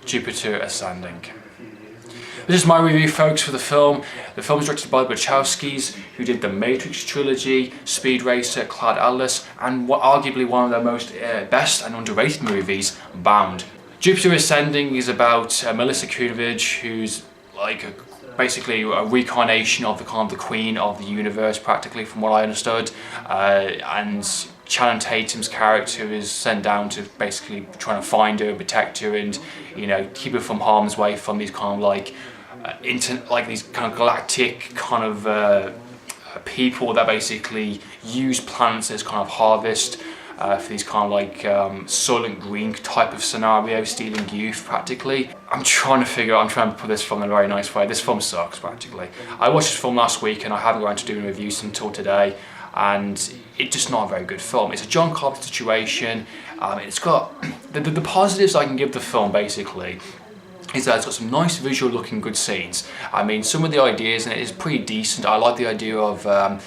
Jupiter Ascending. This is my review, folks, for the film. The film is directed by the Wachowskis, who did the Matrix trilogy, Speed Racer, Cloud Atlas, and arguably one of their most best and underrated movies, Bound. Jupiter Ascending is about Melissa Kunovich, who's like basically a reincarnation of the queen of the universe, practically, from what I understood, and Channing Tatum's character is sent down to basically trying to find her, protect her, and keep her from harm's way from these kind of these kind of galactic kind of people that basically use planets as kind of harvest for these kind of Soylent Green type of scenario, stealing youth practically. I'm trying to put this film in a very nice way. This film sucks practically. I watched this film last week and I haven't got around to doing reviews until today, and it's just not a very good film. It's a John Carpenter situation. It's got the positives I can give the film basically is that it's got some nice visual looking good scenes. I mean, some of the ideas in it is pretty decent. I like the idea of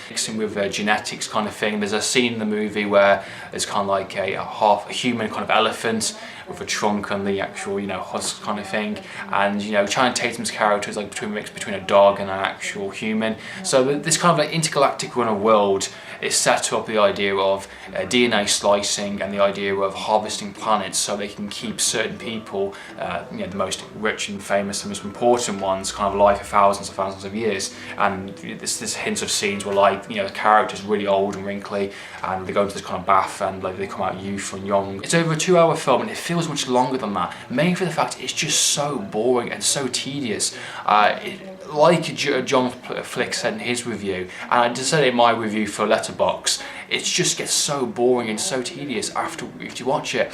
mixing with genetics kind of thing. There's a scene in the movie where there's kind of like a half a human kind of elephant with a trunk and the actual husk kind of thing, and Channing Tatum's character is like a mix between a dog and an actual human. So this kind of intergalactic kind of world is set up the idea of DNA slicing and the idea of harvesting planets so they can keep certain people, the most rich and famous and most important ones, kind of alive for thousands and thousands of years. And this hints of scenes where the character's really old and wrinkly, and they go into this kind of bath and they come out youth and young. It's over a 2-hour film and it feels much longer than that, mainly for the fact it's just so boring and so tedious. Like John Flick said in his review, and I just said it in my review for Letterboxd, it just gets so boring and so tedious if you watch it.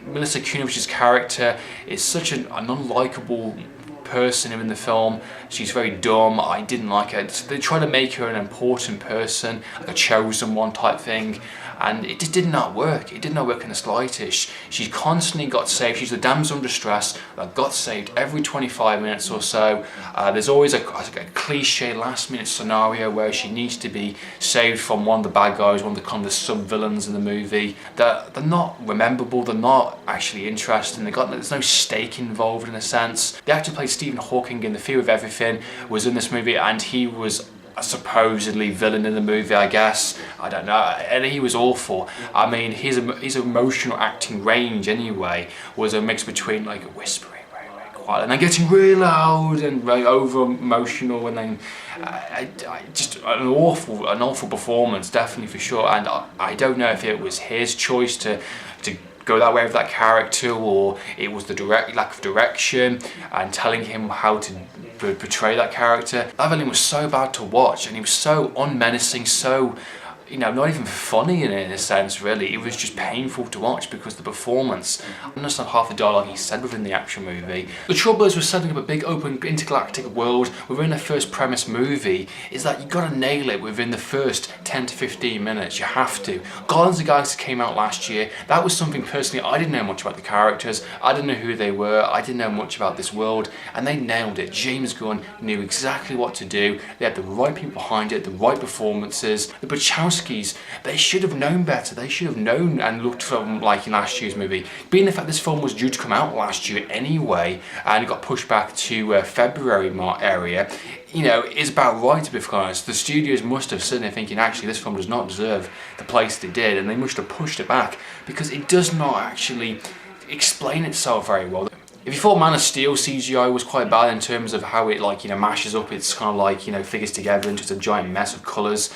Melissa Kunovich's character is such an unlikable person in the film. She's very dumb. I didn't like her. They try to make her an important person, like a chosen one type thing, and it just did not work. It did not work in the slightest. She constantly got saved. She's the damsel in distress that got saved every 25 minutes or so. There's always a cliche last minute scenario where she needs to be saved from one of the bad guys, one of the kind of sub-villains in the movie. They're not memorable, they're not actually interesting, there's no stake involved in a sense. The actor played Stephen Hawking in The Fear of Everything was in this movie, and he was a supposedly villain in the movie, I guess. I don't know, and he was awful. I mean, his emotional acting range anyway was a mix between whispering very, very quiet and then getting really loud and very over emotional, and then just an awful performance, definitely, for sure. And I don't know if it was his choice to go that way with that character, or it was the lack of direction and telling him how to portray that character. That villain was so bad to watch, and he was so unmenacing, so not even funny in a sense, really. It was just painful to watch because the performance, I understand half the dialogue he said within the action movie. The trouble is with setting up a big open intergalactic world within a first premise movie is that you gotta nail it within the first 10 to 15 minutes. You have to. Guardians of the Galaxy came out last year. That was something personally I didn't know much about the characters. I didn't know who they were. I didn't know much about this world, and they nailed it. James Gunn knew exactly what to do. They had the right people behind it, the right performances. The Wachowski, they should have known better. They should have known and looked from in last year's movie. Being the fact this film was due to come out last year anyway, and it got pushed back to February area, is about right, to be honest. The studios must have sitting there thinking, actually, this film does not deserve the place they did, and they must have pushed it back because it does not actually explain itself very well. If you thought Man of Steel CGI was quite bad in terms of how it mashes up its kind of figures together into a giant mess of colours,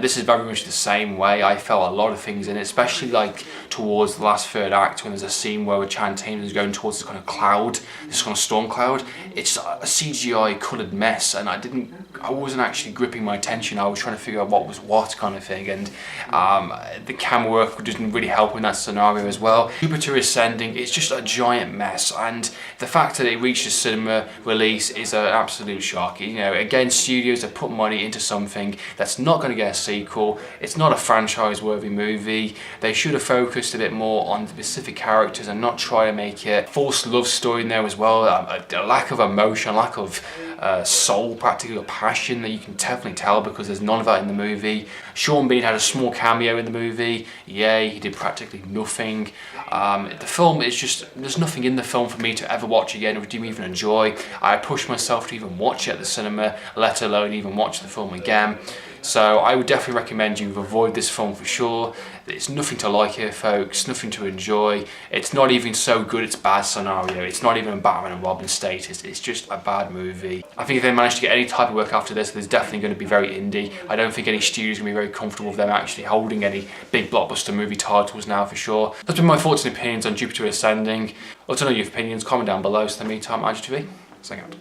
this is very much the same way. I felt a lot of things in it, especially towards the last third act when there's a scene where Channing Tatum is going towards this kind of cloud, this kind of storm cloud. It's a CGI coloured mess, and I wasn't actually gripping my attention. I was trying to figure out what was what kind of thing, and the camera work didn't really help in that scenario as well. Jupiter Ascending, it's just a giant mess. And the fact that it reached a cinema release is an absolute shock. Again, studios have put money into something that's not going to get a sequel. It's not a franchise-worthy movie. They should have focused a bit more on the specific characters and not try to make a false love story in there as well. A lack of emotion, a lack of soul, practically, or passion that you can definitely tell, because there's none of that in the movie. Sean Bean had a small cameo in the movie. Yay, he did practically nothing. The film is just, there's nothing in the film for me to ever watch again or to even enjoy. I pushed myself to even watch it at the cinema, let alone even watch the film again. So I would definitely recommend you avoid this film for sure. There's nothing to like here, folks, nothing to enjoy. It's not even so good it's bad scenario. It's not even a Batman and Robin status. It's just a bad movie. I think if they manage to get any type of work after this, there's definitely going to be very indie. I don't think any studio's going to be very comfortable with them actually holding any big blockbuster movie titles now for sure. That's been my thoughts and opinions on Jupiter Ascending. Let us know your opinions, comment down below. So in the meantime, IGTV, signing out.